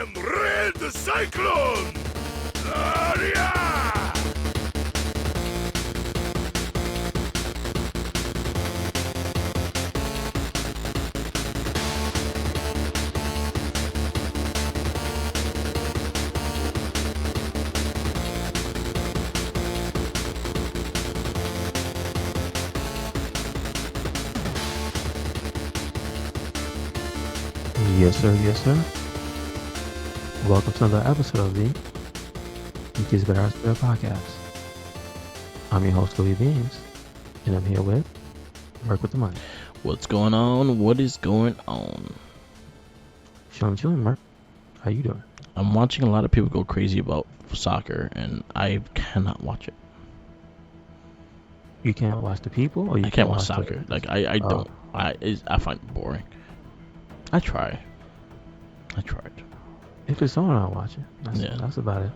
am RedCyclone! Yeah! Yes, sir. Yes, sir. Welcome to another episode of the UK's Better Hospital Podcast. I'm your host, Louis Beans, and I'm here with Work with the Money. What's going on? What is going on? Chilling, Mark. How you doing? I'm watching a lot of people go crazy about soccer, and I cannot watch it. You can't watch the people, or you I can't watch the- soccer. Like I don't. I find it boring. I tried. If it's on, I'll watch it. Yeah. That's about it.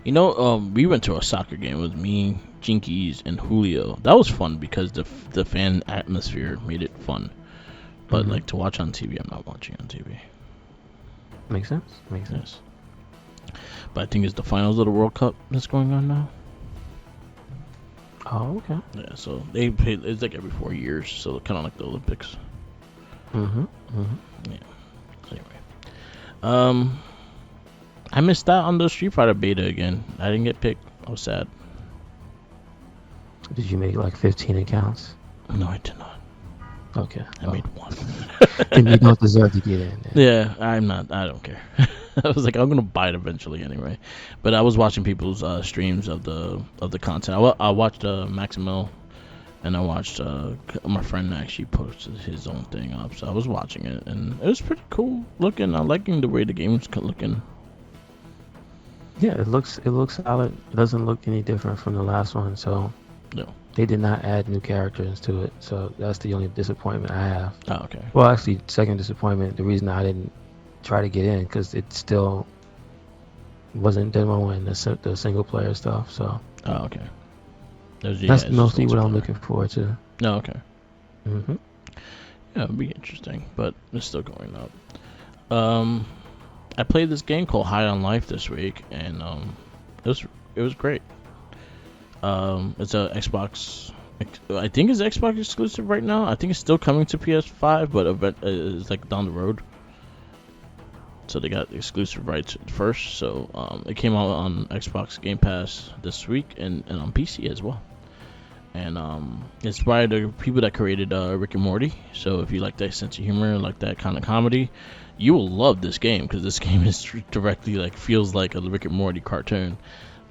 You know, we went to a soccer game with me, Jinkies, and Julio. That was fun because the fan atmosphere made it fun. But Mhm. like to watch on TV, I'm not watching on TV. Makes sense. Makes sense. Yes. But I think it's the finals of the World Cup that's going on now. Oh, okay. Yeah, so they play. It's like every 4 years, so kind of like the Olympics. Mm-hmm. Anyway, I missed out on the Street Fighter beta again. I didn't get picked. I was sad. Did you make like 15 accounts? No, I did not. Okay. I made one. And you don't deserve to get in there. Yeah, I'm not. I don't care. I was like, I'm gonna buy it eventually anyway. But I was watching people's streams of the content. I watched Maximil, and I watched my friend actually posted his own thing up. So I was watching it, and it was pretty cool looking. I'm liking the way the game's looking. Yeah, it looks solid. It doesn't look any different from the last one. So No. they did not add new characters to it. So that's the only disappointment I have. Oh, okay. Well, actually, second disappointment. The reason I didn't try to get in because it still wasn't demoing the single player stuff. So Oh, okay. that's mostly what I'm looking forward to. No, okay. Mm-hmm. Yeah, it'll be interesting, but it's still going up. I played this game called High on Life this week, and it was great. It's a Xbox. I think it's Xbox exclusive right now. I think it's still coming to PS5, but it's like down the road. So they got exclusive rights first. So it came out on Xbox Game Pass this week and on PC as well. And it's by the people that created Rick and Morty. So if you like that sense of humor, like that kind of comedy, you will love this game because this game is directly like feels like a Rick and Morty cartoon.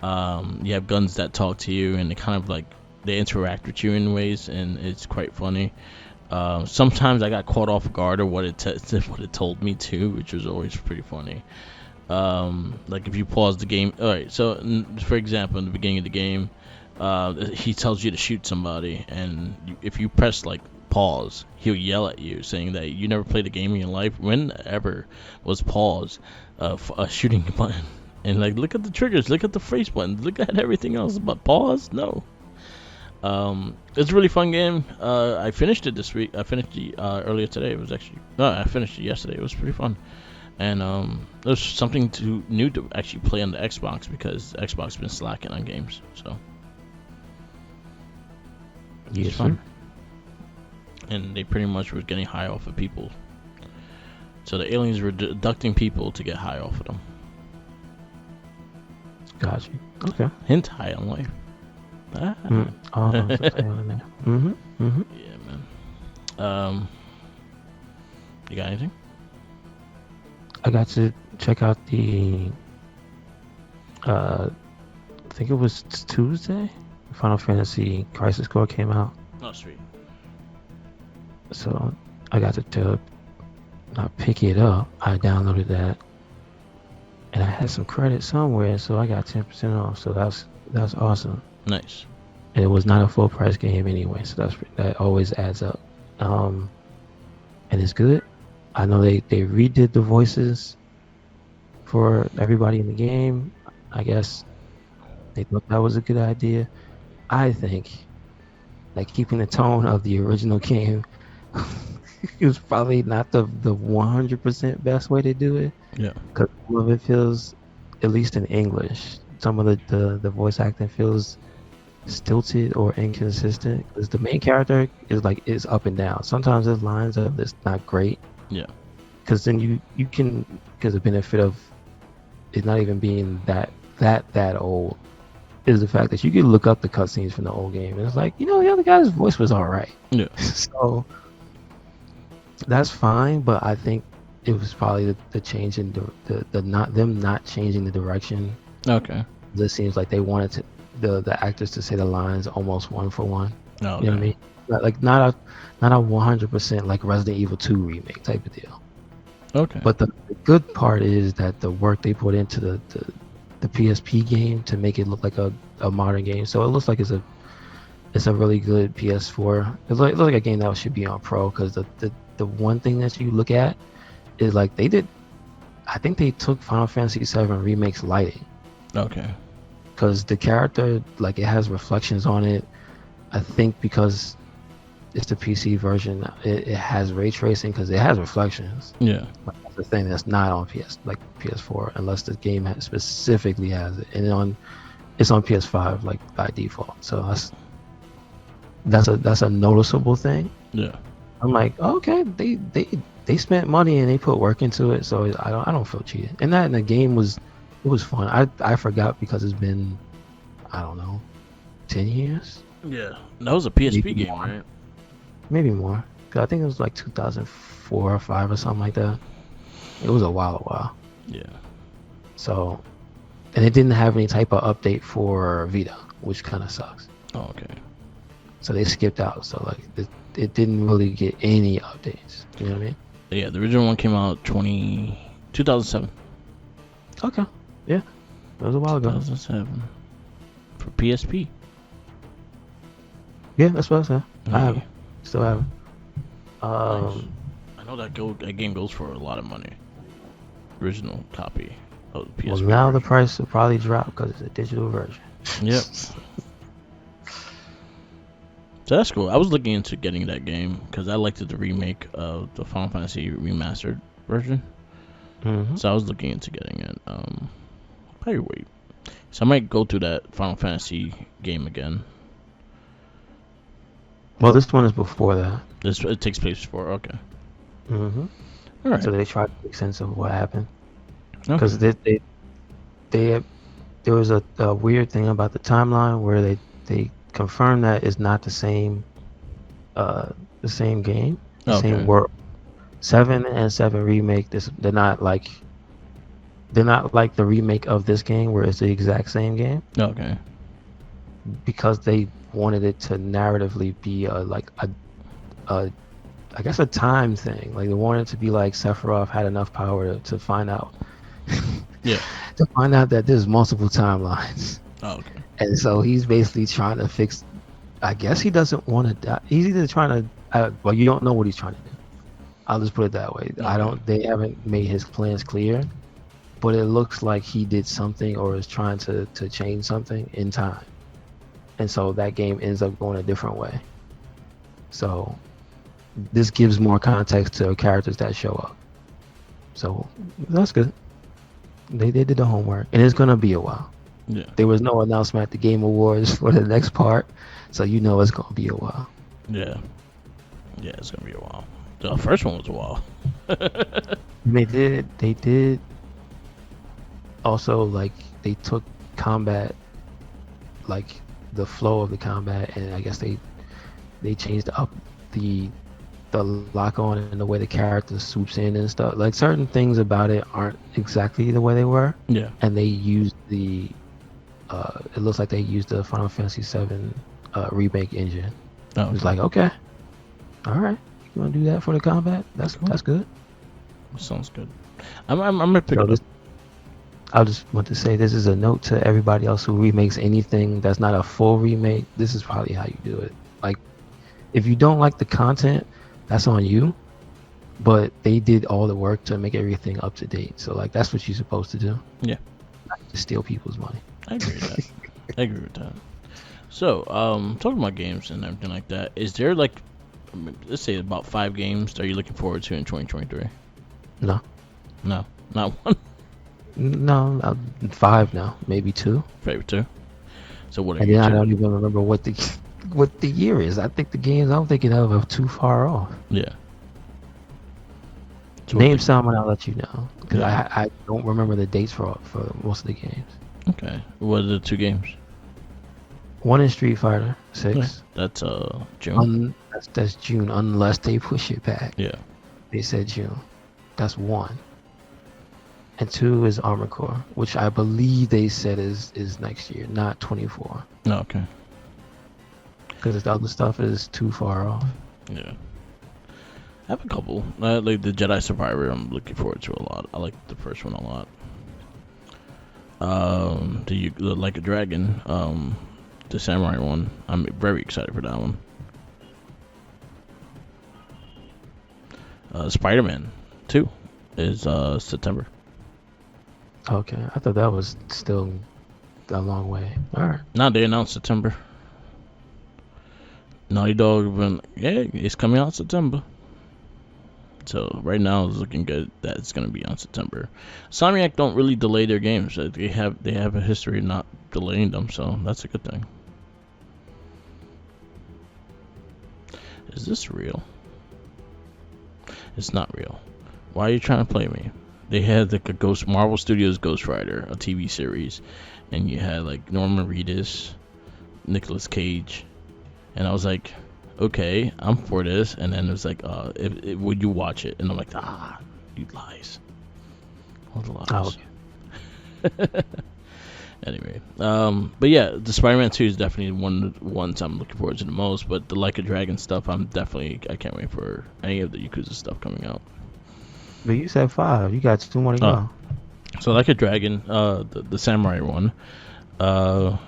You have guns that talk to you, and they kind of like they interact with you in ways, and it's quite funny. Sometimes I got caught off guard of what it told me too, which was always pretty funny. Like if you pause the game, all right. So for example, in the beginning of the game, he tells you to shoot somebody, and if you press like pause, he'll yell at you saying that you never played a game in your life. Whenever was pause a shooting button, and like look at the triggers, look at the face buttons, look at everything else, but pause, no. It's a really fun game. I finished it this week. I finished it earlier today. It was actually I finished it yesterday. It was pretty fun, and there's something new to actually play on the Xbox because Xbox has been slacking on games. So Yes, fun. sir. And they pretty much were getting high off of people. So the aliens were abducting people to get high off of them. Gotcha. Okay. Hint: high on life. Ah. Oh, that's okay in there. Mm-hmm. Yeah, man. You got anything? I got to check out the. I think it was Tuesday. Final Fantasy Crisis Core came out, Oh, sweet. so I got to not pick it up. I downloaded that, and I had some credit somewhere, so I got 10% off. So that's awesome. Nice. And it was not a full price game anyway, so that always adds up. And it's good. I know they redid the voices for everybody in the game. I guess they thought that was a good idea. I think like keeping the tone of the original game it was probably not the 100% best way to do it, Yeah. because some of it feels, at least in English, some of the voice acting feels stilted or inconsistent. Because the main character is up and down. Sometimes his lines are just not great. Yeah. Because then you can, because the benefit of it not even being that old is the fact that you can look up the cutscenes from the old game, and it's like, the other guy's voice was all right. Yeah. So that's fine, but I think it was probably the change in the not changing the direction. Okay. It seems like they wanted the actors to say the lines almost one for one. Oh, okay. You know what I mean? Like not a 100% like Resident Evil 2 remake type of deal. Okay. But the good part is that the work they put into the PSP game to make it look like a modern game. So it looks like it's a really good PS4. It looks like a game that should be on Pro, because the one thing that you look at is like I think they took Final Fantasy VII Remake's lighting. Okay. Because the character, like, it has reflections on it. I think because it's the PC version, it has ray tracing because it has reflections. Yeah. Like, that's the thing that's not on PS4, unless the game specifically has it, and it's on PS5 like by default. So that's a noticeable thing. Yeah. I'm like, okay, they spent money and they put work into it, so I don't feel cheated. And the game was fun. I forgot because it's been, I don't know, 10 years, Yeah. That was a PSP Maybe game, more. right? maybe more. 'Cause I think it was like 2004 or 5 or something like that. It was a while. Yeah. So, and it didn't have any type of update for Vita, which kind of sucks. Oh, okay. So they skipped out. So like it didn't really get any updates. You know what I mean? Yeah, the original one came out 2007. Okay. Yeah. That was a while ago. 2007. For PSP. Yeah, that's what I said. I have it. Yeah. Still have it. Nice. I know that game goes for a lot of money. Original copy of the PSP. Well, now the price will probably drop because it's a digital version. Yep. So that's cool. I was looking into getting that game because I liked the remake of the Final Fantasy remastered version. Mm-hmm. So I was looking into getting it. Probably wait. So I might go through that Final Fantasy game again. Well, this one is before that. It takes place before. Okay. Mm-hmm. All right. So they tried to make sense of what happened. Okay. Because there was a weird thing about the timeline where they confirmed that it's not the same game, the same world. 7 and 7 remake. They're not like the remake of this game where it's the exact same game, Okay. because they wanted it to narratively be I guess a time thing. Like they wanted it to be like Sephiroth had enough power to find out Yeah. to find out that there's multiple timelines. Oh, okay. And so he's basically trying to fix. I guess he doesn't want to die. He's either trying to. Well, you don't know what he's trying to do. I'll just put it that way. Okay. They haven't made his plans clear, but it looks like he did something or is trying to change something in time, and so that game ends up going a different way. So this gives more context to characters that show up. So that's good. They did the homework, and it's gonna be a while. Yeah. There was no announcement at the Game Awards for the next part, so you know it's gonna be a while. Yeah. Yeah, it's gonna be a while. The first one was a while. They did also, like, they took combat, like the flow of the combat, and I guess they changed up the lock on and the way the character swoops in and stuff. Like certain things about it aren't exactly the way they were, Yeah. and they used it looks like they used the Final Fantasy VII remake engine. Oh, It was like, okay, all right, you want to do that for the combat? That's good. sounds good. I'm gonna pick So it up. I just want to say this is a note to everybody else who remakes anything that's not a full remake. This is probably how you do it. Like, if you don't like the content, that's on you. But they did all the work to make everything up to date. So like, that's what you're supposed to do. Yeah. Not to steal people's money. I agree with that. I agree with that. So, talking about games and everything like that, is there like let's say about 5 games are you looking forward to in 2023? No, No, not one. no, 5 now, maybe 2. Favorite 2. So what are And you then I two? don't even remember what the year is. I think the games I'm thinking of are too far off. Yeah. So Name some and I'll let you know because Yeah. I don't remember the dates for most of the games. Okay. What are the 2 games? One is Street Fighter Yeah, 6. that's June. That's June unless they push it back. Yeah. They said June. That's 1. And 2 is Armored Core, which I believe they said is next year, not 24. No, okay. Because the other stuff is too far off. Yeah. I have a couple. Like the Jedi Survivor, I'm looking forward to a lot. I like the first one a lot. The Like a Dragon, the Samurai one, I'm very excited for that one. Spider-Man 2 is September. Okay, I thought that was still a long way. All right. Now they announced September. Naughty Dog been it's coming out in September. So right now it's looking good that it's gonna be on September. Insomniac don't really delay their games. They have a history of not delaying them, so that's a good thing. Is this real? It's not real. Why are you trying to play me? They had like a Marvel Studios Ghost Rider, a TV series, and you had like Norman Reedus, Nicolas Cage, and I was like, okay, I'm for this. And then it was like, would you watch it? And I'm like, you lies. All the lies. Oh, okay. Anyway, but yeah, the Spider-Man 2 is definitely one of the ones I'm looking forward to the most. But the Like a Dragon stuff, I can't wait for any of the Yakuza stuff coming out. But you said 5. You got 2 more to go. So Like a Dragon, the Samurai one. What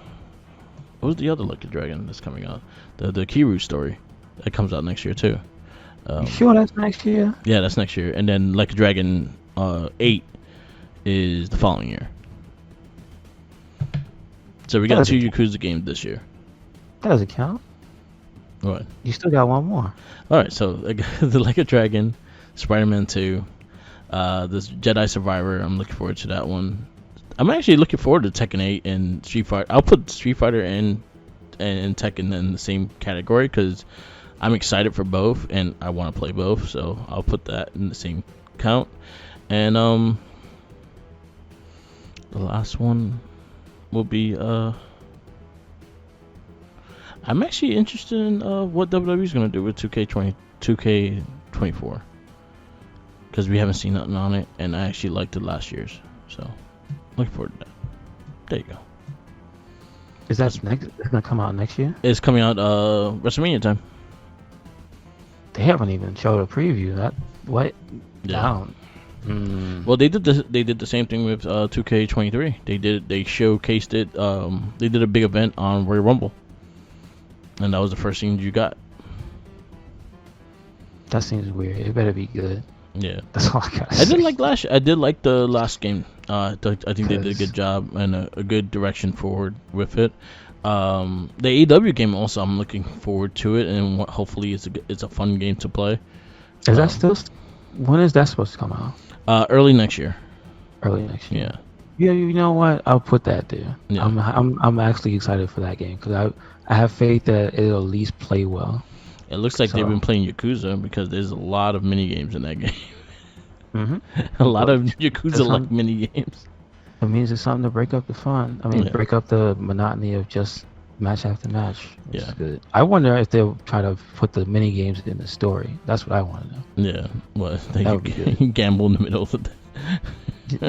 was the other Like a Dragon that's coming out? The Kiru story that comes out next year too. You sure that's next year? Yeah, that's next year. And then Like a Dragon 8 is the following year. So we got 2 Yakuza games this year. That doesn't count. What? You still got 1 more. All right, so the Like a Dragon, Spider-Man 2, this Jedi Survivor. I'm looking forward to that one. I'm actually looking forward to Tekken 8 and Street Fighter. I'll put Street Fighter and Tekken in the same category because I'm excited for both and I want to play both. So I'll put that in the same count. And the last one will be I'm actually interested in what WWE is gonna do with 2K24 because we haven't seen nothing on it, and I actually liked it last year's, so looking forward to that. There you go. Is that next? It's gonna come out next year? It's coming out WrestleMania time. They haven't even showed a preview. That what? Yeah. Down. Well, they did the same thing with 2K23. They showcased it. They did a big event on Royal Rumble, and that was the first thing you got. That seems weird. It better be good. Yeah, that's all I got. I did like the last game. I think they did a good job and a good direction forward with it. The AEW game also, I'm looking forward to it, and hopefully it's a fun game to play. Is that still? When is that supposed to come out? Early next year. Early next year. Yeah. Yeah, you know what? I'll put that there. Yeah. I'm actually excited for that game because I have faith that it'll at least play well. It looks like they've been playing Yakuza because there's a lot of mini games in that game. A lot of Yakuza like mini games. It means it's something to break up the fun. I mean, break up the monotony of just match after match. Which is good. I wonder if they'll try to put the mini games in the story. That's what I want to know. Yeah, well, they gamble in the middle of it.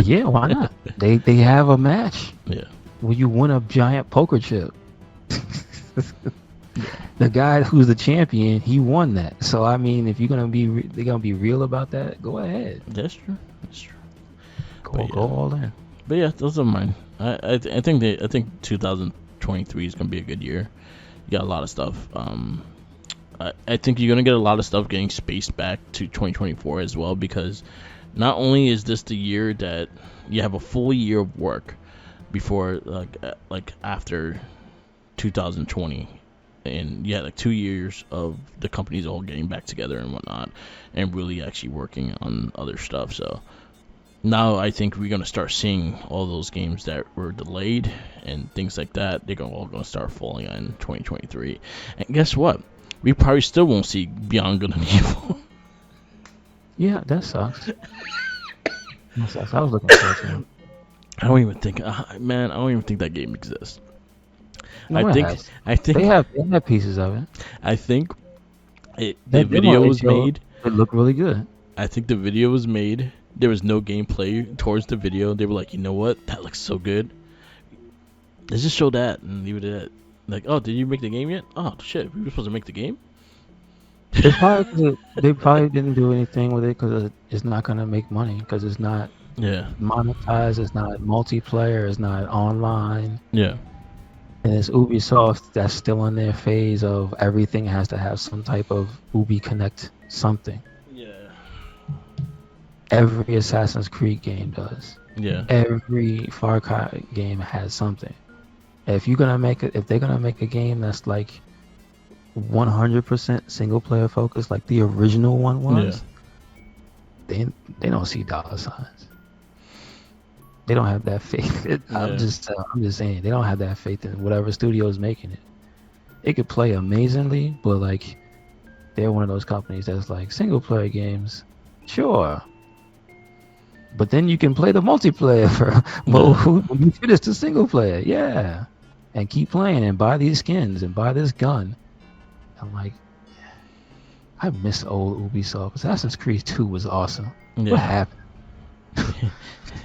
Yeah, why not? They have a match. Yeah. Where you win a giant poker chip. The guy who's the champion, he won that. So I mean, if they're gonna be real about that, go ahead. That's true. That's true. Go all in. But yeah, those are mine. I think 2023 is gonna be a good year. You got a lot of stuff. I think you're gonna get a lot of stuff getting spaced back to 2024 as well, because not only is this the year that you have a full year of work before like after 2020 and you had like 2 years of the companies all getting back together and whatnot, and really actually working on other stuff. So now I think we're gonna start seeing all those games that were delayed and things like that. They're all gonna start falling in 2023. And guess what? We probably still won't see Beyond Good and Evil. Yeah, that sucks. That sucks. I was looking forward to it. I don't even think, man. I don't even think that game exists. No, I it think has. They have pieces of it. I think the That video demo, was made. It looked really good. I think the video was made. There was no gameplay towards the video. They were like, you know what? That looks so good. Let's just show that and leave it at that. Like, oh, did you make the game yet? Oh shit, we were supposed to make the game. They probably didn't do anything with it because it's not gonna make money because it's not monetized. It's not multiplayer. It's not online. Yeah. And it's Ubisoft that's still in their phase of everything has to have some type of Ubi Connect something. Yeah. Every Assassin's Creed game does. Yeah. Every Far Cry game has something. If they're gonna make a game that's like 100% single player focused, like the original one was, they don't see dollar signs. They don't have that faith. I'm just saying they don't have that faith in whatever studio is making it. It could play amazingly, but like they're one of those companies that's like single player games, sure. But then you can play the multiplayer when you finish the single player, yeah, and keep playing and buy these skins and buy this gun. I'm like, I miss old Ubisoft. Assassin's Creed 2 was awesome. Yeah. What happened?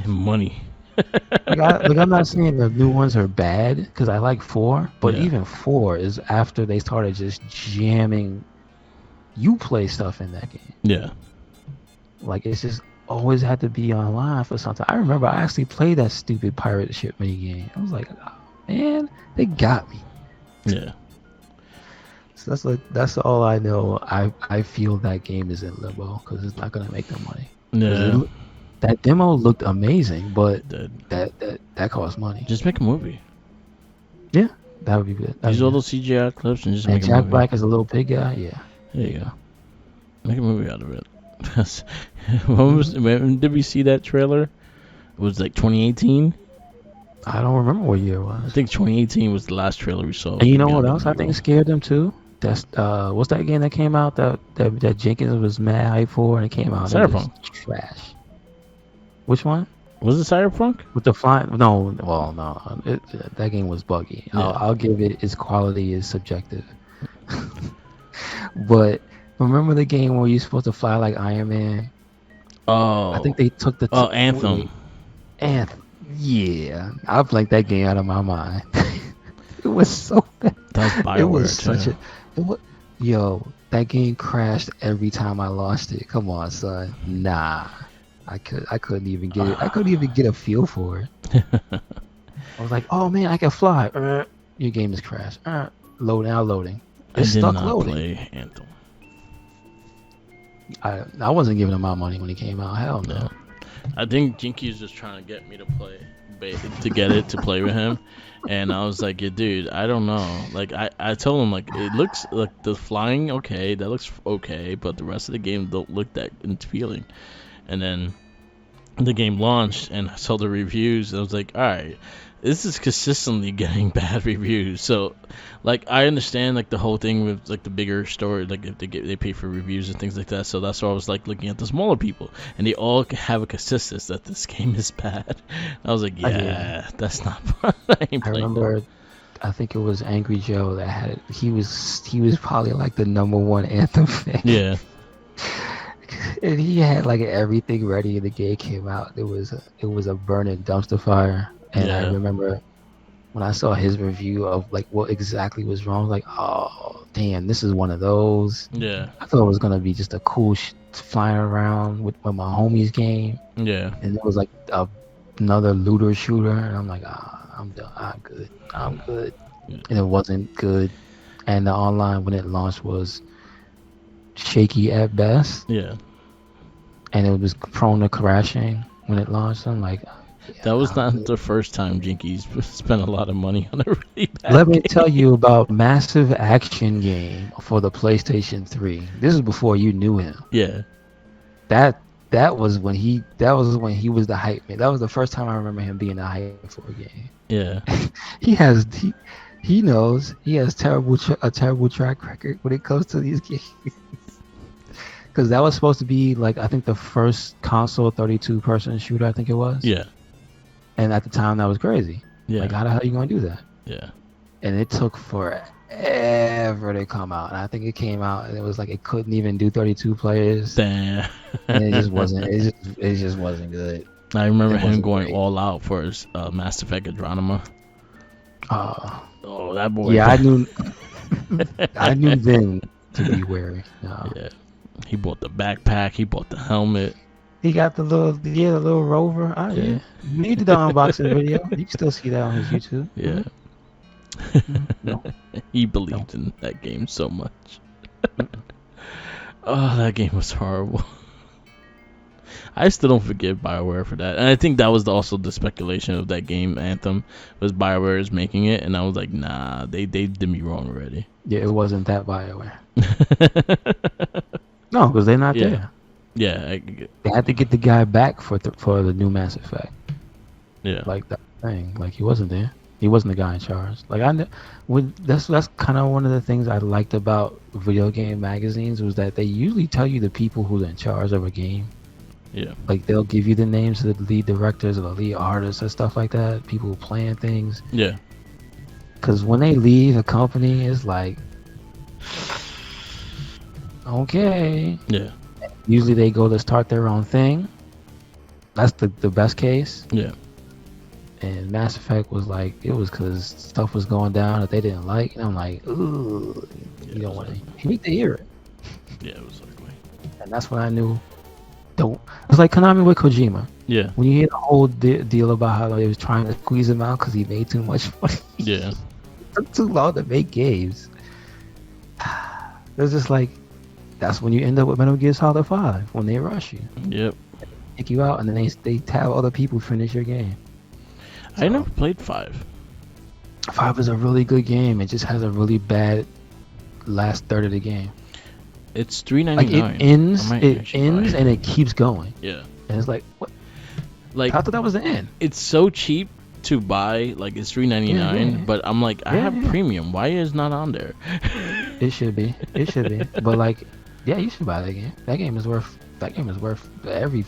Money. I'm not saying the new ones are bad because I like 4, but even 4 is after they started just jamming Uplay stuff in that game. Yeah. Like it's just always had to be online for something. I remember I actually played that stupid pirate ship mini game. I was like, oh, man, they got me. Yeah. So that's all I know. I feel that game is in limbo because it's not gonna make them money. Yeah. That demo looked amazing, but that costs money. Just make a movie. Yeah, that would be good. Use all those CGI clips and just make a movie. Jack Black is a little pig guy. Yeah. There you go. Make a movie out of it. When did we see that trailer? It was like 2018. I don't remember what year it was. I think 2018 was the last trailer we saw. And you know what else I think scared them too? That's what's that game that came out that Jenkins was mad hype for and it came out? Cyberpunk. It was trash. Which one? Was it Cyberpunk? With the fine? No. Well, no. That game was buggy. Yeah. I'll give it its quality is subjective. But remember the game where you're supposed to fly like Iron Man? Oh. I think they took the Anthem. Anthem. Yeah, I blanked that game out of my mind. It was so bad. That was BioWare. It was such that game crashed every time I launched it. Come on, son. Nah, I couldn't even get it. I couldn't even get a feel for it. I was like, oh man, I can fly. Your game is crashed. Loading. It's stuck loading. Play Anthem. I wasn't giving him my money when he came out. Hell no. I think Jinky is just trying to get me to play, to play with him, and I was like, yeah, dude, I don't know. Like, I told him, like, it looks like the flying, okay, that looks okay, but the rest of the game don't look that appealing. And then the game launched, and I saw the reviews, and I was like, all right, this is consistently getting bad reviews. So, like, I understand like the whole thing with like the bigger story, like if they pay for reviews and things like that. So that's why I was like looking at the smaller people, and they all have a consensus that this game is bad. I was like, yeah, that's not. I remember, I think it was Angry Joe that had it. He was probably like the #1 Anthem fan. Yeah. And he had like everything ready, and the game came out. It was a burning dumpster fire. And I remember when I saw his review of like what exactly was wrong, I was like, oh damn, this is one of those. Yeah. I thought it was gonna be just a cool flying around with my homies game. Yeah. And it was like another looter shooter, and I'm like, I'm done. I'm good. Yeah. And it wasn't good. And the online when it launched was shaky at best. Yeah. And it was prone to crashing when it launched. I'm like, That was not the first time Jinkies spent a lot of money on a really bad Let me game. tell you about massive action game for the PlayStation 3. This is before you knew him. Yeah. That was when he was the hype man. That was the first time I remember him being the hype for a game. Yeah. He knows he has a terrible track record when it comes to these games. Because that was supposed to be like, I think, the first console 32 person shooter, I think it was. Yeah. And at the time that was crazy. Yeah. Like, how the hell are you gonna do that? Yeah. And it took forever to come out. And I think it came out and it was like it couldn't even do 32 players. Damn. And it just wasn't good. I remember It him wasn't going great. all out for his Mass Effect Andromeda. Oh, that boy. Yeah, I knew then to be wary. No. Yeah. He bought the backpack. He bought the helmet. He got the little rover. Yeah. You need the unboxing video. You can still see that on his YouTube. Yeah. No. He believed in that game so much. Oh, that game was horrible. I still don't forgive BioWare for that. And I think that was also the speculation of that game, Anthem, was BioWare is making it. And I was like, nah, they did me wrong already. Yeah, it wasn't that BioWare. No, because they're not there. Yeah. They had to get the guy back for the new Mass Effect. Yeah. Like that thing. Like, he wasn't there. He wasn't the guy in charge. Like, that's kind of one of the things I liked about video game magazines, was that they usually tell you the people who's in charge of a game. Yeah. Like, they'll give you the names of the lead directors or the lead artists and stuff like that. People who plan things. Yeah. Because when they leave a company, it's like, okay. Yeah. Usually they go to start their own thing. That's the best case. Yeah. And Mass Effect was like, it was because stuff was going down that they didn't like. And I'm like, ooh, you don't want to. You need to hear it. Yeah, it was ugly. And that's when I knew, don't. It's like Konami with Kojima. Yeah. When you hear the whole deal about how they was trying to squeeze him out because he made too much money. Yeah. It took too long to make games. It's just like, that's when you end up with Metal Gear Solid 5, when they rush you. Yep. Kick you out, and then they have other people finish your game. I never played 5. 5 is a really good game. It just has a really bad last third of the game. It's $3.99. Like, it ends and it keeps going. Yeah. And it's like, what? Like, I thought that was the end. it's so cheap to buy. Like, it's $3.99, Yeah. but I'm like, I have premium. Why is it not on there? It should be. It should be. But like, yeah, you should buy that game. That game is worth every.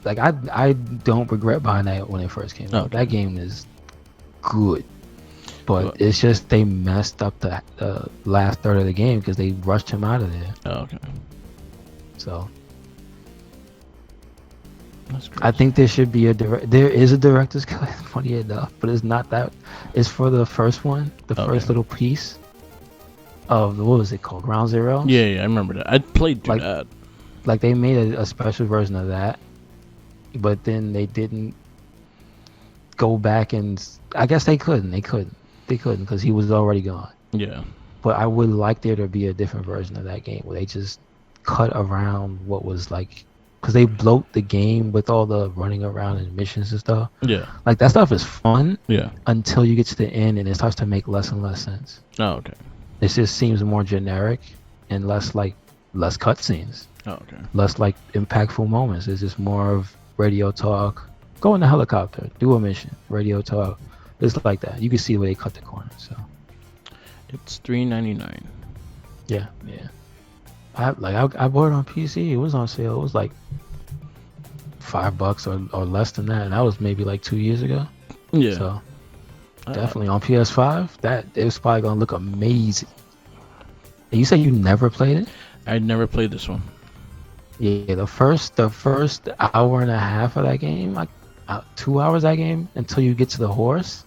Like, I don't regret buying that when it first came out. Okay. That game is good. But Well- it's just they messed up the last third of the game because they rushed him out of there. Oh, okay. So That's great. I think there should be there is a director's cut, funny enough, but it's not that. It's for the first one, the first little piece of, what was it called, Ground Zero? Yeah, I remember that. I played through that. Like, they made a special version of that, but then they didn't go back and, I guess they couldn't because he was already gone. Yeah. But I would like there to be a different version of that game where they just cut around what was like, because they bloat the game with all the running around and missions and stuff. Yeah. Like, that stuff is fun Yeah. until you get to the end and it starts to make less and less sense. Oh, okay. It just seems more generic and less cutscenes, Oh, okay. less like impactful moments. It's just more of radio talk. Go in the helicopter, do a mission, radio talk. It's like that. You can see where they cut the corner. So It's $3.99. yeah. I bought it on PC. It was on sale. It was like $5 or less than that, and that was maybe like 2 years ago. Yeah. So definitely on PS5, that it was probably gonna look amazing. And you said you never played it? I'd never played this one. Yeah, the first hour and a half of that game, like 2 hours of that game, until you get to the horse.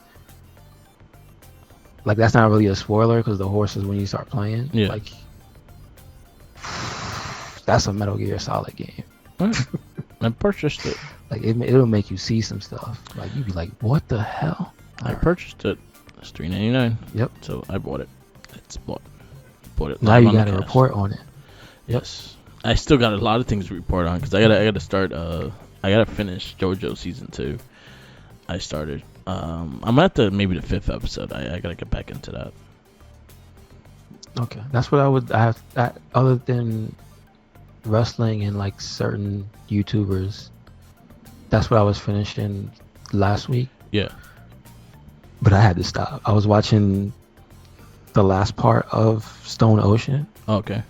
Like, that's not really a spoiler because the horse is when you start playing. Yeah. Like, that's a Metal Gear Solid game. I purchased it. Like, it'll make you see some stuff. Like, you'd be like, what the hell? I purchased it. It's $3.99. Yep. So I bought it. It's bought it. Now live you on the got to cast. report on it. Yes. I still got a lot of things to report on because I gotta start. I gotta finish JoJo season 2. I started. I'm at maybe the 5th episode. I gotta get back into that. Okay, that's what other than wrestling and like certain YouTubers, that's what I was finishing last week. Yeah. But I had to stop. I was watching the last part of Stone Ocean. Okay.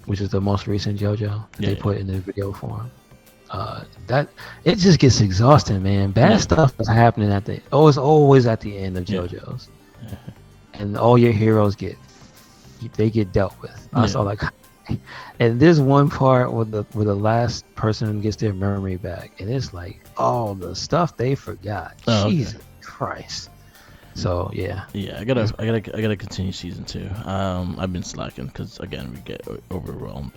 Which is the most recent JoJo they put in the video form. That it just gets exhausting, man. Bad stuff is happening it's always at the end of JoJo's, and all your heroes get dealt with. I saw like, and there's one part where the last person gets their memory back, and it's like all the stuff they forgot. Jesus Christ. So yeah, I gotta continue season 2. I've been slacking because again we get overwhelmed,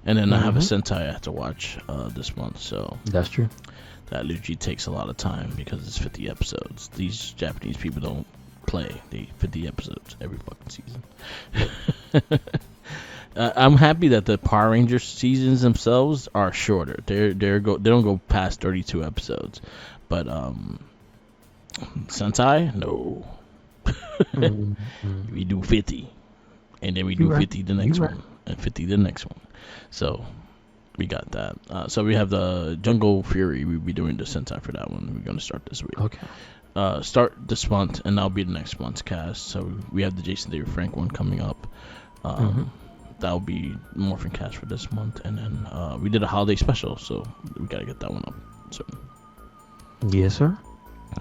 and then I have a Sentai I have to watch this month. So that's true. That literally takes a lot of time because it's 50 episodes. These Japanese people don't play. They 50 episodes every fucking season. I'm happy that the Power Rangers seasons themselves are shorter. They don't go past 32 episodes, but Sentai, no. We do 50, and then we do 50 the next one, and 50 the next one. So we got that. So we have the Jungle Fury. We'll be doing the Sentai for that one. We're gonna start this week. Okay. Start this month, and that'll be the next month's cast. So we have the Jason David Frank one coming up. That'll be Morphin cast for this month, and then we did a holiday special, so we gotta get that one up. So yes, sir.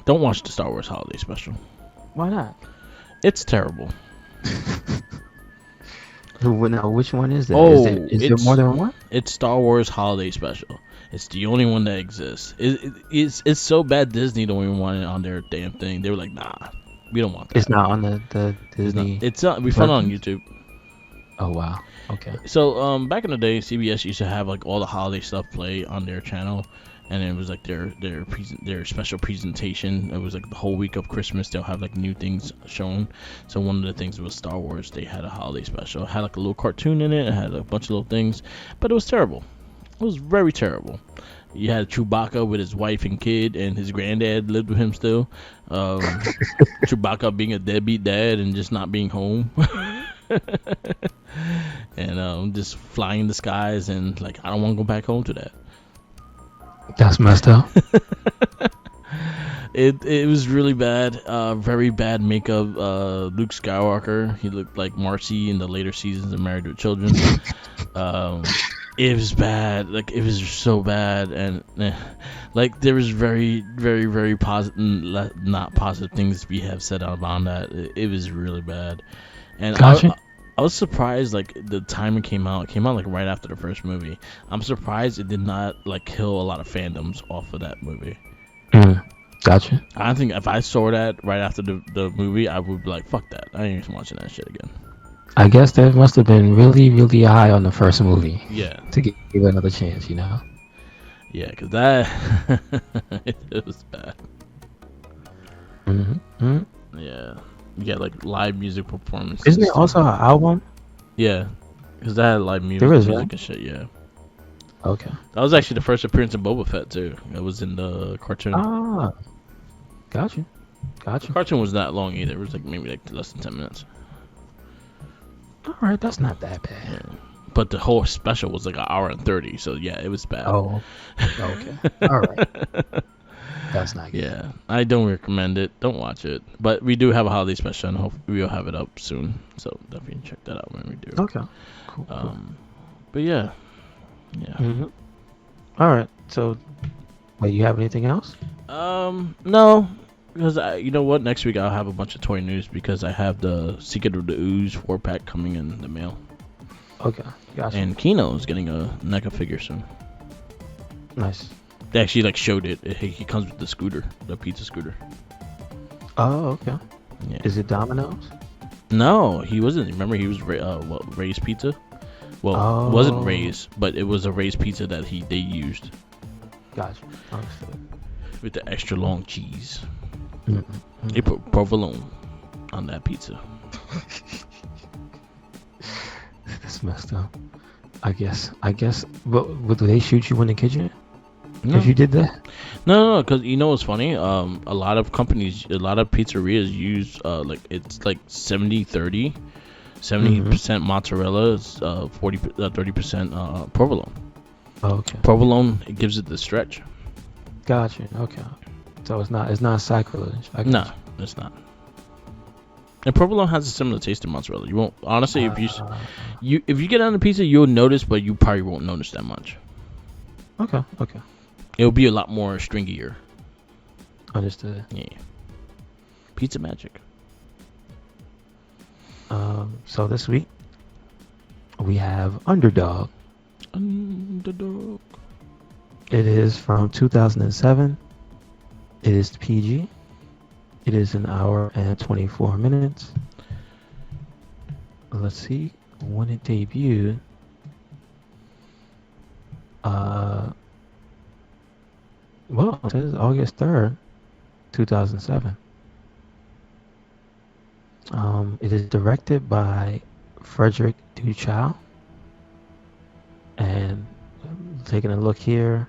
Don't watch the Star Wars holiday special. Why not? It's terrible. Now, which one is that? Oh, is there more than one? It's Star Wars holiday special. It's the only one that exists. It's so bad Disney don't even want it on their damn thing. They were like, nah, we don't want that. It's not on the Disney. It's not. We found it on YouTube. Oh wow. Okay. So back in the day, CBS used to have like all the holiday stuff play on their channel, and it was like their special presentation. It was like the whole week of Christmas. They'll have like new things shown. So one of the things was Star Wars. They had a holiday special. It had like a little cartoon in it. It had a bunch of little things, but it was terrible. It was very terrible. You had Chewbacca with his wife and kid, and his granddad lived with him still. Chewbacca being a deadbeat dad and just not being home. And just flying in the skies, and like, I don't want to go back home to that. That's messed up. It was really bad. Very bad makeup. Luke Skywalker, he looked like Marcy in the later seasons of Married with Children. It was bad. Like, it was so bad, and like there was very, very, very positive, not positive things we have said about that. It was really bad, and gotcha. I was surprised, like, the time it came out like right after the first movie. I'm surprised it did not like kill a lot of fandoms off of that movie. Gotcha. I think if I saw that right after the movie, I would be like, fuck that, I ain't even watching that shit again. I guess that must have been really, really high on the first movie. Yeah. To give it another chance, you know? Yeah, because that it was bad. Yeah. You get like live music performances. Isn't it also an album? Yeah, because that had live music, there is, and shit. Yeah. Okay. That was actually the first appearance of Boba Fett too. It was in the cartoon. Ah. Gotcha. The cartoon was not long either. It was like maybe like less than 10 minutes. All right, that's not that bad. Yeah. But the whole special was like an hour and 30. So yeah, it was bad. Oh. Okay. All right. That's not good. Yeah, I don't recommend it. Don't watch it. But we do have a holiday special, and hopefully we'll have it up soon. So definitely check that out when we do. Okay. Cool. But yeah. All right. So, wait, you have anything else? No, because you know what? Next week I'll have a bunch of toy news because I have the Secret of the Ooze 4-pack coming in the mail. Okay. Gotcha. And Kino's getting a NECA figure soon. Nice. They actually like showed it. He comes with the scooter, the pizza scooter. Oh, okay. Yeah. Is it Domino's? No, he wasn't. Remember, he was Ray's Pizza. Well, it wasn't Ray's, but it was a Ray's Pizza that they used. Gotcha. Understood. With the extra long cheese. They put provolone on that pizza. That's messed up. I guess. But would they shoot you in the kitchen? No. If you did that? No, because you know what's funny? A lot of companies, a lot of pizzerias use like it's like 70-30. Mm-hmm. 70% mozzarella, 30% provolone. Okay. Provolone, it gives it the stretch. Gotcha. Okay. So it's not sacrilege. I got Nah, it's not. And provolone has a similar taste to mozzarella. You won't honestly you. if you get on the pizza, you'll notice, but you probably won't notice that much. Okay. Okay. It'll be a lot more stringier. Understood. Yeah. Pizza magic. So this week we have Underdog. Underdog. It is from 2007. It is PG. It is an hour and 24 minutes. Let's see when it debuted. Well, it says August 3rd, 2007. It is directed by Frederick Duchow. And taking a look here,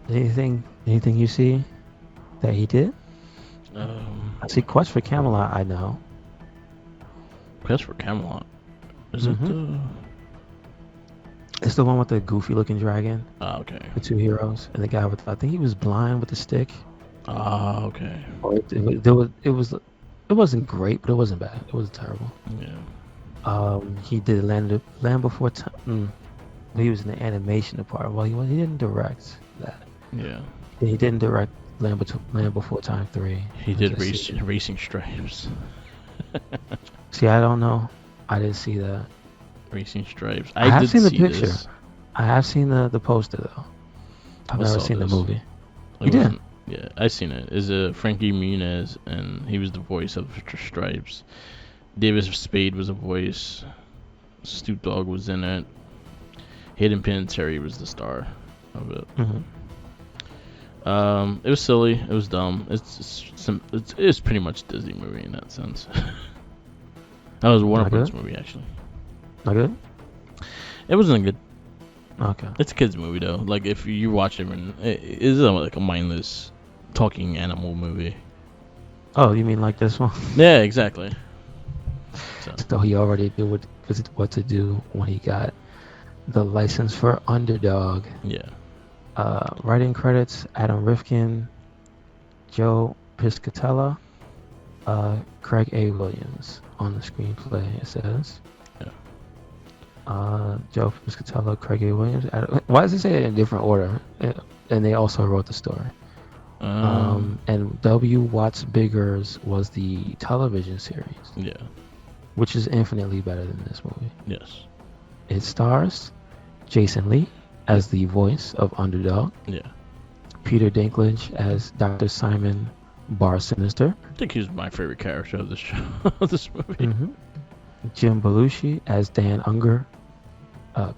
anything you see that he did? I see Quest for Camelot. I know. Quest for Camelot. Is it the? It's the one with the goofy looking dragon. Ah, okay. The two heroes and the guy with, I think he was blind with the stick. Ah, okay. Or it wasn't great, but it wasn't bad. It wasn't terrible. Yeah. He did Land Before Time. He was in the animation department. Well, he didn't direct that. Yeah. He didn't direct Land Before Time 3. He did Racing Stripes. See, I don't know. I didn't see that. Racing Stripes. I have did seen the see picture. This. I have seen the poster though. I've never seen the movie. You did? Yeah, I seen it. Is Frankie Muniz, and he was the voice of Stripes. David Spade was a voice. Snoop Dogg was in it. Hayden Panettiere was the star of it. It was silly. It was dumb. It's pretty much a Disney movie in that sense. That was a Warner Bros. Movie actually. Not good? It wasn't good. Okay. It's a kids movie though. Like if you watch it, it is like a mindless talking animal movie. Oh, you mean like this one? Yeah, exactly. So he already knew what to do when he got the license for Underdog. Yeah. Writing credits: Adam Rifkin, Joe Piscatella, Craig A. Williams on the screenplay. It says. Joe Piscatella, Craig A. Williams. Why does it say it in different order? And they also wrote the story. And W. Watts Biggers was the television series. Yeah. Which is infinitely better than this movie. Yes. It stars Jason Lee as the voice of Underdog. Yeah. Peter Dinklage as Dr. Simon Bar Sinister. I think he's my favorite character of this show, of this movie. Jim Belushi as Dan Unger.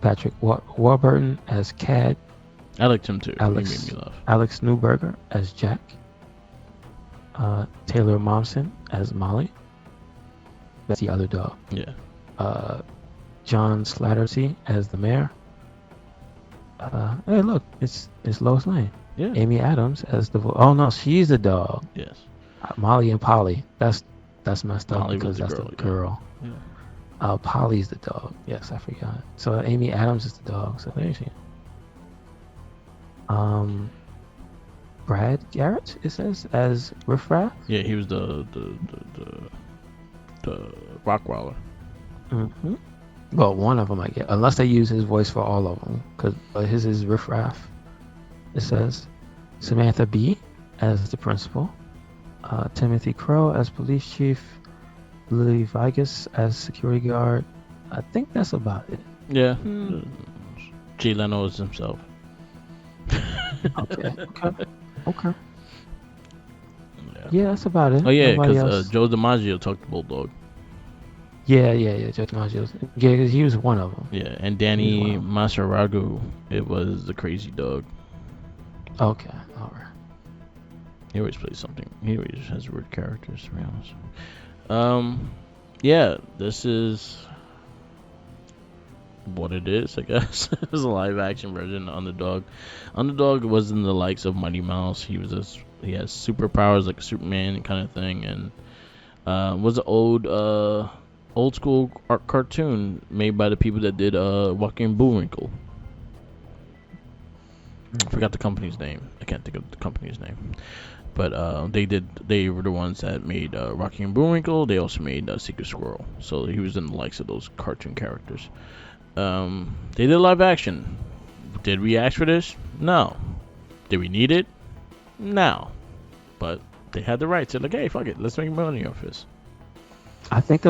Patrick Warburton as Cad. I liked him too. Alex, he made me laugh. Alex Newberger as Jack. Taylor Momsen as Molly. That's the other dog. Yeah. John Slattery as the mayor. Hey, look, it's Lois Lane. Yeah. Amy Adams as the oh no, she's the dog. Yes. Molly and Polly. That's messed up Molly because that's girl, the girl. Yeah. Polly's the dog. Yes, I forgot. So Amy Adams is the dog. So there you see. Brad Garrett, it says, as Riff Raff. Yeah, he was the Rockwaller. Well, one of them I get, unless they use his voice for all of them, because his is Riff Raff. It says Samantha Bee as the principal, Timothy Crow as police chief, Lily Vegas as security guard. I think that's about it. Yeah. Jay Leno is himself. Okay. Yeah, that's about it. Oh yeah, because Joe DiMaggio talked to Bulldog. Yeah. Joe DiMaggio. Yeah, because he was one of them. Yeah, and Danny Masaragu, it was the crazy dog. Okay, all right. He always plays something. He always has weird characters, to be honest. Yeah, this is what it is, I guess. It was a live action version of Underdog. Underdog was in the likes of Mighty Mouse. He has superpowers like Superman kind of thing, and was an old school art cartoon made by the people that did Walking Bullwinkle. I forgot the company's name. I can't think of the company's name. But they were the ones that made Rocky and Bullwinkle. They also made Secret Squirrel. So he was in the likes of those cartoon characters. They did live action. Did we ask for this? No. Did we need it? No. But they had the rights. They're like, hey, fuck it, let's make money off this. I think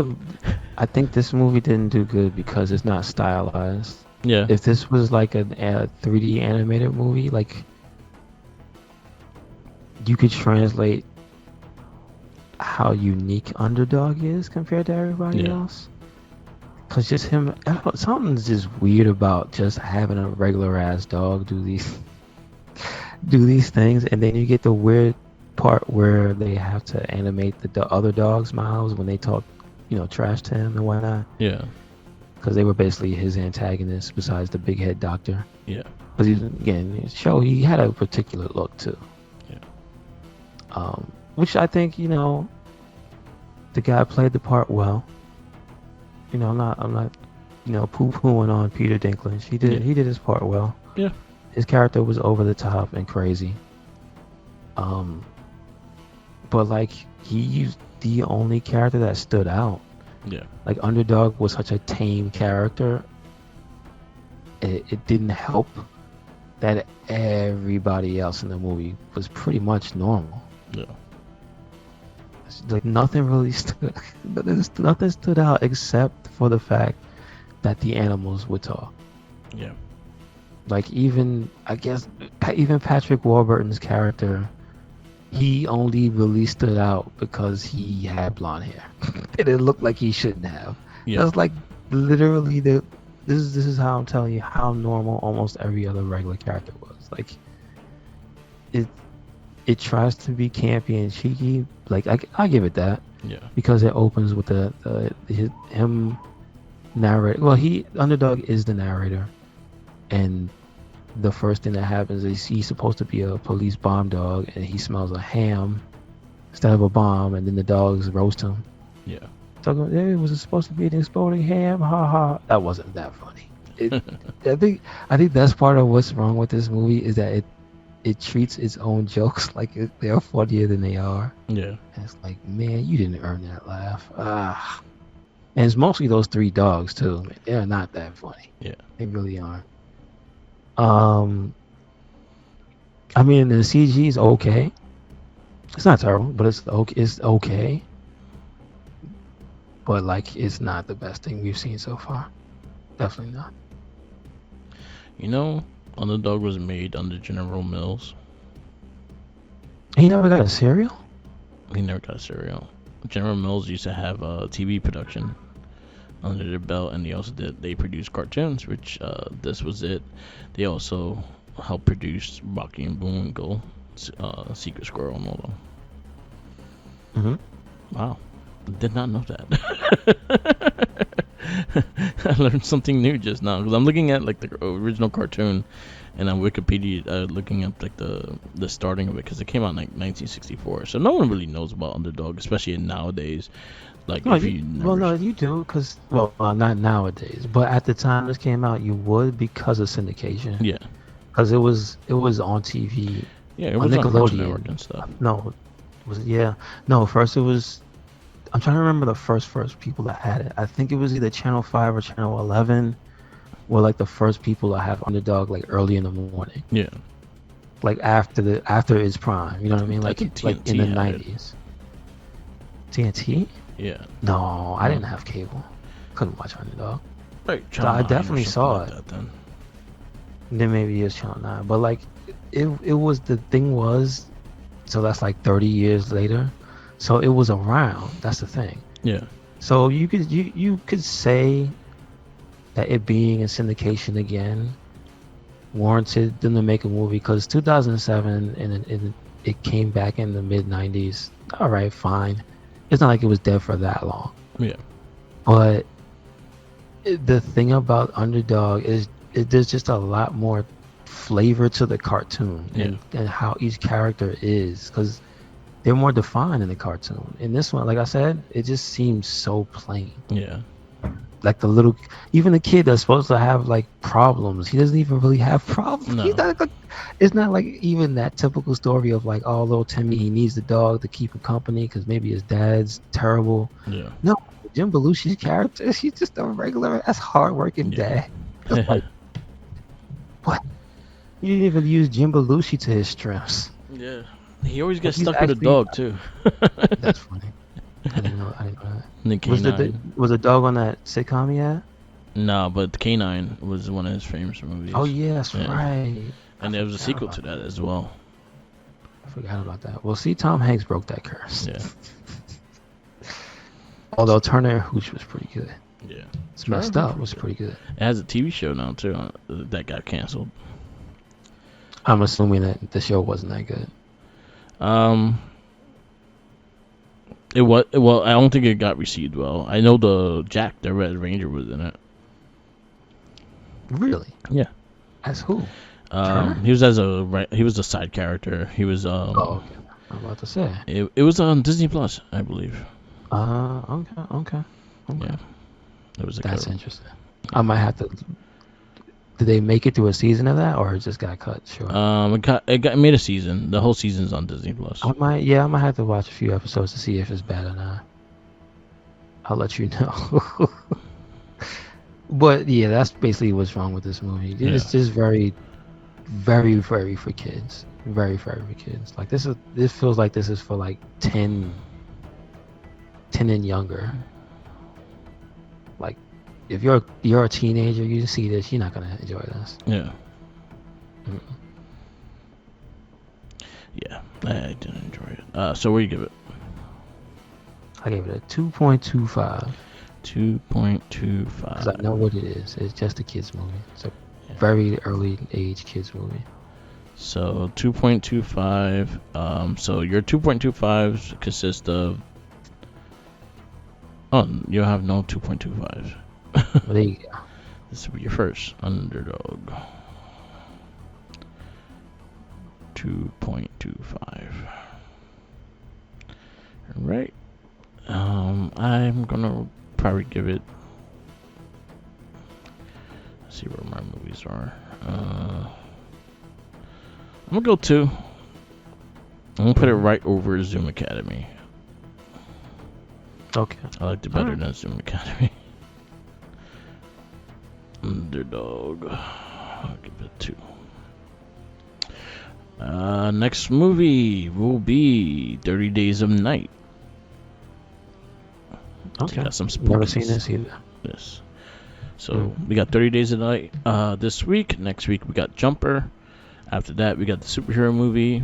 this movie didn't do good because it's not stylized. Yeah. If this was like a 3D animated movie, like you could translate how unique Underdog is compared to everybody else. Cause just him, something's just weird about just having a regular ass dog do these things, and then you get the weird part where they have to animate the other dog's mouths when they talk, trash to him and whatnot. Yeah. Because they were basically his antagonists besides the big head doctor. Yeah. Because he had a particular look too. Yeah. Which I think the guy played the part well. I'm not poo-pooing on Peter Dinklage. He did his part well. Yeah. His character was over the top and crazy. But like he's the only character that stood out. Yeah. Like Underdog was such a tame character. It didn't help that everybody else in the movie was pretty much normal. Yeah. Like nothing really nothing stood out except for the fact that the animals would talk. Yeah. Like even Patrick Warburton's character, he only really stood out because he had blonde hair. And it looked like he shouldn't have. Yeah. That's like literally this is how I'm telling you how normal almost every other regular character was. Like it tries to be campy and cheeky. Like I give it that. Yeah. Because it opens with him narrate. Well, Underdog is the narrator, and the first thing that happens is he's supposed to be a police bomb dog, and he smells a ham instead of a bomb, and then the dogs roast him. Yeah. Talking, it was supposed to be an exploding ham, ha ha. That wasn't that funny. I think that's part of what's wrong with this movie is that it treats its own jokes like they're funnier than they are. Yeah. And it's like, man, you didn't earn that laugh. And it's mostly those three dogs too. Man, they're not that funny. Yeah. They really aren't. I mean, the CG is okay. It's not terrible, but it's okay. It's okay. But like, it's not the best thing we've seen so far. Definitely not. Underdog was made under General Mills. He never got a cereal? He never got a cereal. General Mills used to have a TV production under their belt, and they produced cartoons, which this was it. They also helped produce Rocky and Bullwinkle, Secret Squirrel, and all them. Mm-hmm. Wow. Did not know that. I learned something new just now because I'm looking at like the original cartoon, and on Wikipedia looking up like the starting of it because it came out in like 1964. So no one really knows about Underdog, especially nowadays. Like you do because not nowadays, but at the time this came out, you would because of syndication. Yeah. Because it was on TV. Yeah, it was on Cartoon Network and stuff. First it was. I'm trying to remember the first people that had it. I think it was either Channel 5 or Channel 11 were like the first people to have Underdog like early in the morning. Yeah. Like after its prime, you know what I mean? Like in the 90s. TNT? Yeah. No, I didn't have cable. Couldn't watch Underdog. Right. So I definitely saw like it. Then Maybe it's Channel 9, but like it was the thing was, so that's like 30 years later. So it was around. That's the thing. Yeah. So you could say that it being in syndication again warranted them to make a movie because 2007 and it came back in the mid 90s. All right, fine. It's not like it was dead for that long. Yeah. But The thing about Underdog is there's just a lot more flavor to the cartoon and how each character is, because they're more defined in the cartoon. In this one, like I said, it just seems so plain. Yeah. Like even the kid that's supposed to have like problems, he doesn't even really have problems. No. It's not like even that typical story of like, oh, little Timmy, he needs the dog to keep him company because maybe his dad's terrible. Yeah. No, Jim Belushi's character, he's just a regular, that's hardworking dad. It's like, what? You didn't even use Jim Belushi to his strengths. Yeah. He always gets He's stuck with a actually- dog too. That's funny. I didn't know that. The Canine. Was the dog on that sitcom yet? No, but the Canine was one of his famous movies. Oh yeah, that's right. And there was a forgot sequel about to that as well. I forgot about that. Well, see, Tom Hanks broke that curse. Yeah. Although Turner and Hooch was pretty good. Yeah. It's messed up. It was pretty good. It has a TV show now too that got canceled. I'm assuming that the show wasn't that good. It was well. I don't think it got received well. I know the Red Ranger was in it. Really? Yeah. As who? He was he was a side character. He was Oh, okay. I'm about to say. It was on Disney Plus, I believe. Okay. Yeah. It was That's interesting. I might have to. Did they make it through a season of that, or it just got cut short? It made a season. The whole season's on Disney Plus. I might have to watch a few episodes to see if it's bad or not. I'll let you know. But yeah, that's basically what's wrong with this movie. It's just very, very, very for kids. Very, very for kids. Like this feels like this is for like 10 and younger. Like if you're a teenager, you see this, you're not gonna enjoy this. Yeah. Mm-mm. Yeah, I didn't enjoy it. So what do you give it? I gave it a 2.25. 2.25. Because I know what it is. It's just a kids movie. It's a very early age kids movie. So 2.25. So your 2.25 consists of. Oh, you have no 2.25. Well, there you go. This will be your first Underdog. 2.25. Alright. I'm gonna probably give it. Let's see where my movies are. I'm gonna go 2. I'm gonna put it right over Zoom Academy. Okay. I liked it better than Zoom Academy. Underdog. I'll give it 2. Next movie will be 30 Days of Night. Okay. Got some Never spookies. seen this either. Yes. So we got 30 Days of Night this week. Next week we got Jumper. After that we got the superhero movie,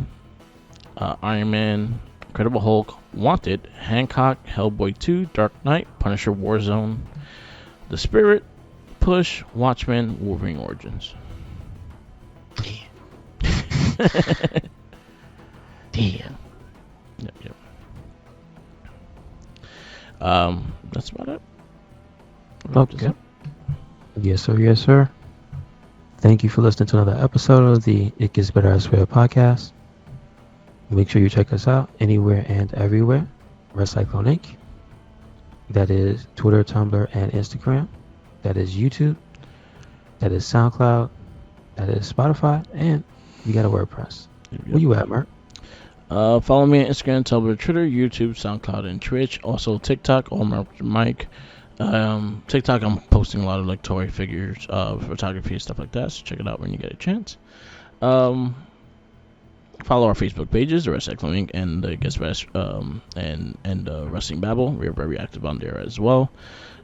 Iron Man, Incredible Hulk, Wanted, Hancock, Hellboy 2, Dark Knight, Punisher Warzone, The Spirit, Push, Watchmen, Wolverine Origins. Damn. Yep. That's about it. Okay. Yes, sir. Thank you for listening to another episode of the It Gets Better Elsewhere podcast. Make sure you check us out anywhere and everywhere. RedCycloneInc. That is Twitter, Tumblr, and Instagram. That is YouTube. That is SoundCloud. That is Spotify. And we got a WordPress. Where you at, Mark? Follow me on Instagram, Tumblr, Twitter, YouTube, SoundCloud, and Twitch. Also TikTok, all Mike. TikTok, I'm posting a lot of like toy figures, photography and stuff like that. So check it out when you get a chance. Follow our Facebook pages, the RedCycloneInc and the Guest Rest, and Wrestling Babble. We're very active on there as well.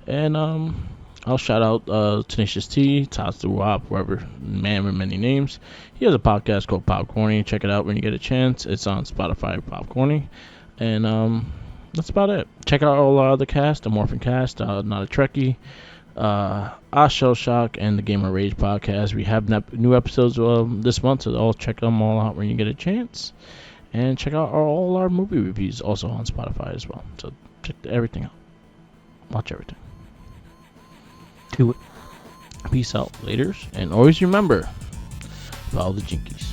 And I'll shout out Tenacious T, Tots the Wop, whoever, man with many names. He has a podcast called Popcorny. Check it out when you get a chance. It's on Spotify, Popcorny. And that's about it. Check out all our other cast, the Morphin Cast, Not a Trekkie, our Shell Shock, and the Gamer Rage podcast. We have new episodes this month, so I'll check them all out when you get a chance. And check out all our movie reviews also on Spotify as well. So check everything out. Watch everything. Do it. Peace out, laters, and always remember, follow the Jinkies.